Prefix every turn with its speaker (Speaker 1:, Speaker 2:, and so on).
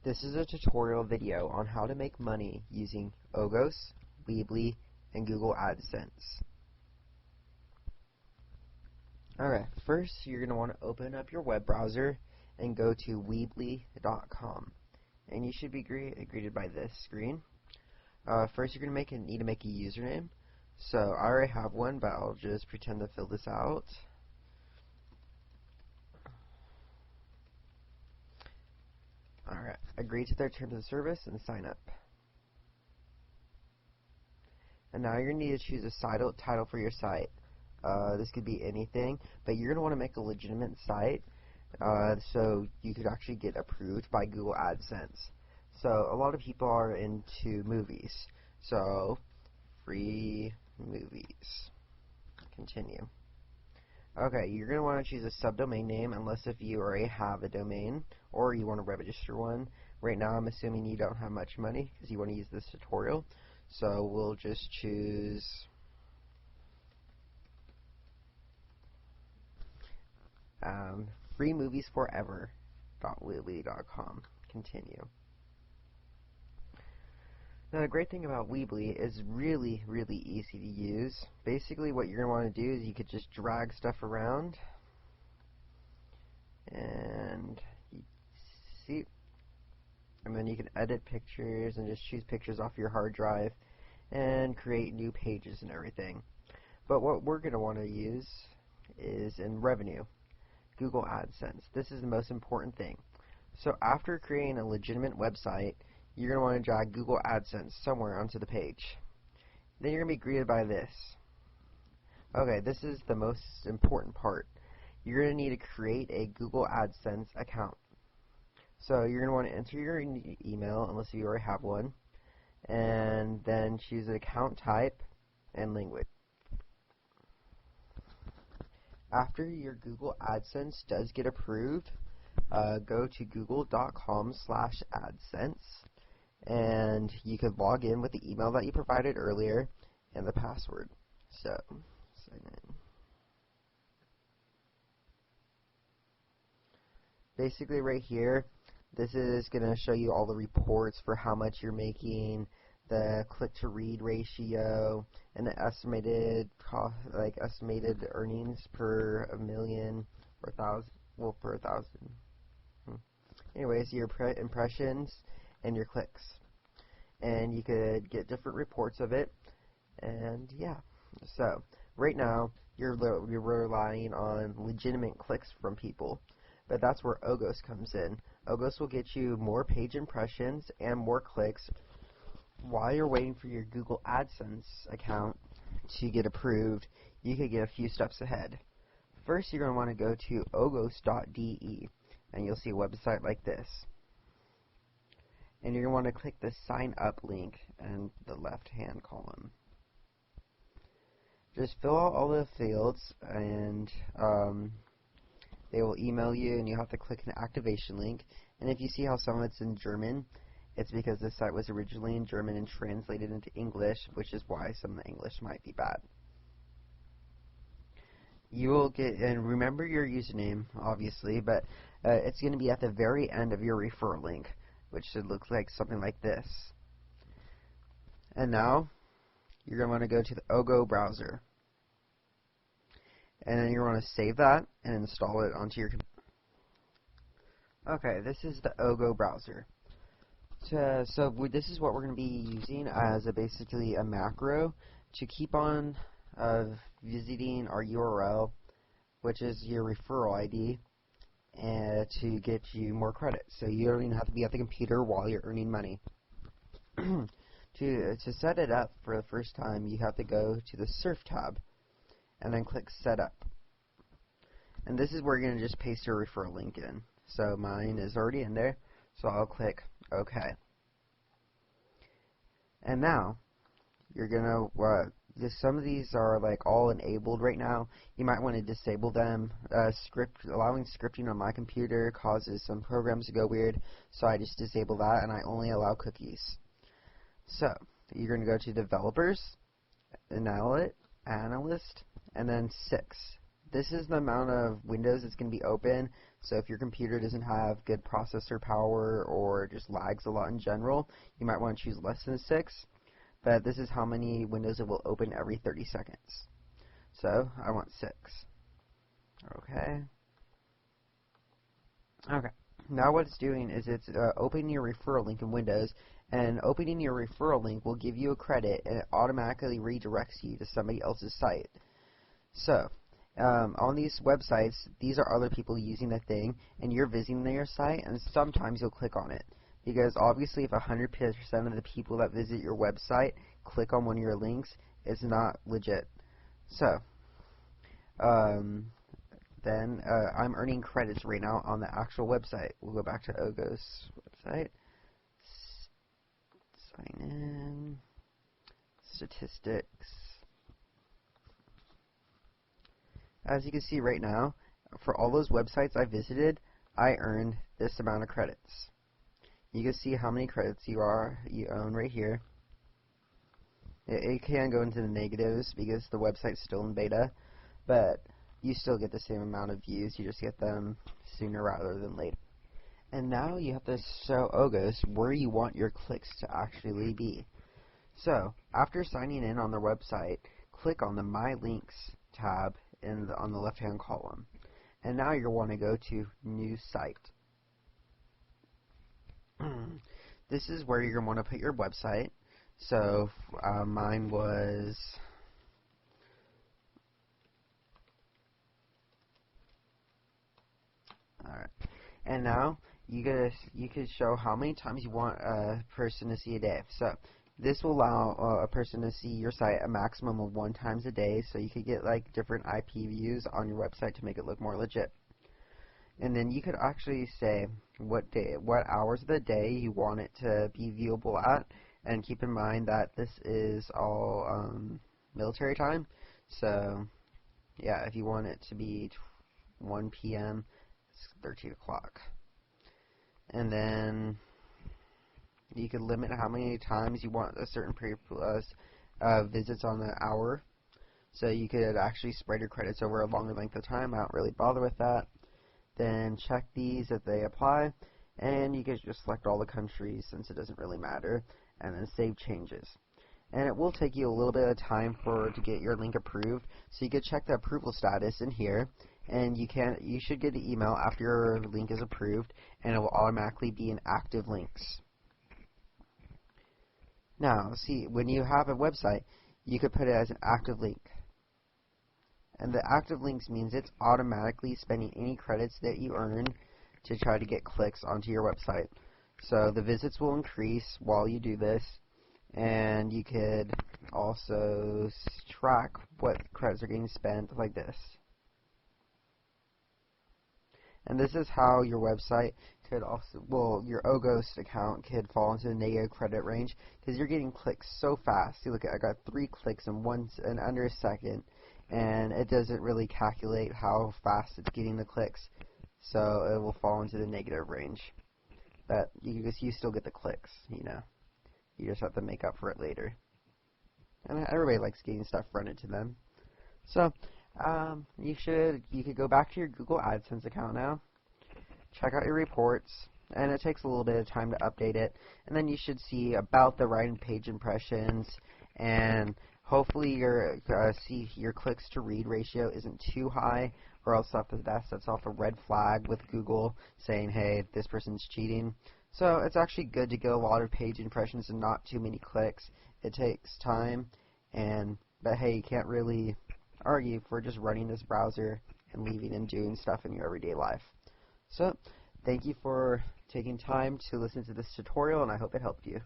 Speaker 1: This is a tutorial video on how to make money using Ogos, Weebly, and Google AdSense. Alright, first you're going to want to open up your web browser and go to Weebly.com. And you should be greeted by this screen. First you're going to need to make a username. So I already have one, but I'll just pretend to fill this out. Alright, agree to their terms of service and sign up. And now you're going to need to choose a title for your site. This could be anything, but you're going to want to make a legitimate site so you could actually get approved by Google AdSense. So a lot of people are into movies, so free movies. Continue. Okay, you're going to want to choose a subdomain name unless if you already have a domain or you want to register one. Right now I'm assuming you don't have much money because you want to use this tutorial. So we'll just choose freemoviesforever.weebly.com. Continue. Now the great thing about Weebly is really easy to use. Basically what you're going to want to do is you could just drag stuff around and see, and then you can edit pictures and just choose pictures off your hard drive and create new pages and everything. But what we're going to want to use is in revenue, Google AdSense. This is the most important thing. So after creating a legitimate website, you're going to want to drag Google AdSense somewhere onto the page. Then you're going to be greeted by this. Okay, this is the most important part. You're going to need to create a Google AdSense account. So you're going to want to enter your email, unless you already have one, and then choose an account type and language. After your Google AdSense does get approved, go to google.com/AdSense. And you could log in with the email that you provided earlier and the password. So, sign in. Basically right here, this is going to show you all the reports for how much you're making, the click-to-read ratio, and the estimated cost, estimated earnings per a million or per 1,000. Anyways, your impressions and your clicks, and you could get different reports of it. And yeah, so right now you're relying on legitimate clicks from people, but that's where Ogos comes in. Ogos will get you more page impressions and more clicks while you're waiting for your Google AdSense account to get approved. You could get a few steps ahead. First, you're going to want to go to ogos.de, and you'll see a website like this. And you're going to want to click the sign up link in the left hand column. Just fill out all the fields, and they will email you, and you have to click an activation link. And if you see how some of it's in German, it's because this site was originally in German and translated into English, which is why some of the English might be bad. You will get, and remember your username obviously, but it's going to be at the very end of your referral link, which should look like something like this. And now you're going to want to go to the Ogo browser, and then you're going to save that and install it onto your computer. Okay, this is the Ogo browser. So this is what we're going to be using as basically a macro to keep on visiting our URL, which is your referral ID, and to get you more credit. So you don't even have to be at the computer while you're earning money. To set it up for the first time, you have to go to the Surf tab and then click Set Up. And this is where you're going to just paste your referral link in. So mine is already in there, so I'll click OK. And now you're going to some of these are like all enabled right now. You might want to disable them. Allowing scripting on my computer causes some programs to go weird, so I just disable that and I only allow cookies. So you're going to go to Developers, Analyst, and then 6. this is the amount of windows that's going to be open. So if your computer doesn't have good processor power or just lags a lot in general, you might want to choose less than 6. But this is how many windows it will open every 30 seconds. So I want 6. Okay. Okay. Now what it's doing is it's opening your referral link in Windows, and opening your referral link will give you a credit, and it automatically redirects you to somebody else's site. So, on these websites, these are other people using the thing, and you're visiting their site, and sometimes you'll click on it. Because obviously if 100% of the people that visit your website click on one of your links, it's not legit. So, then I'm earning credits right now on the actual website. We'll go back to Ogos website. Sign in. Statistics. As you can see right now, for all those websites I visited, I earned this amount of credits. You can see how many credits you own right here. It can go into the negatives because the website's still in beta, but you still get the same amount of views. You just get them sooner rather than later. And now you have to show Ogos where you want your clicks to actually be. So, after signing in on their website, click on the My Links tab on the left-hand column. And now you'll want to go to New Site. This is where you're going to want to put your website. So, mine was... Alright. And now, you could show how many times you want a person to see a day. So, this will allow a person to see your site a maximum of 1 time a day, so you could get like different IP views on your website to make it look more legit. And then you could actually say what hours of the day you want it to be viewable at, and keep in mind that this is all military time. So, yeah, if you want it to be 1 p.m., it's 13 o'clock. And then you could limit how many times you want a certain visits on the hour. So you could actually spread your credits over a longer length of time. I don't really bother with that. Then check these if they apply, and you can just select all the countries since it doesn't really matter, and then save changes. And it will take you a little bit of time to get your link approved, so you can check the approval status in here, and you should get an email after your link is approved, and it will automatically be in active links. Now, see, when you have a website, you could put it as an active link. And the active links means it's automatically spending any credits that you earn to try to get clicks onto your website. So the visits will increase while you do this, and you could also track what credits are getting spent like this. And this is how your website could also, well, your Ogos account could fall into the negative credit range because you're getting clicks so fast. See, look, I got 3 clicks in under a second, and it doesn't really calculate how fast it's getting the clicks, so it will fall into the negative range. But you still get the clicks, you know. You just have to make up for it later. And everybody likes getting stuff fronted to them. So, you could go back to your Google AdSense account now, check out your reports, and it takes a little bit of time to update it, and then you should see about the right page impressions, and hopefully your clicks to read ratio isn't too high, or else that sets off a red flag with Google saying, hey, this person's cheating. So it's actually good to get a lot of page impressions and not too many clicks. It takes time, but hey, you can't really argue for just running this browser and leaving and doing stuff in your everyday life. So, thank you for taking time to listen to this tutorial, and I hope it helped you.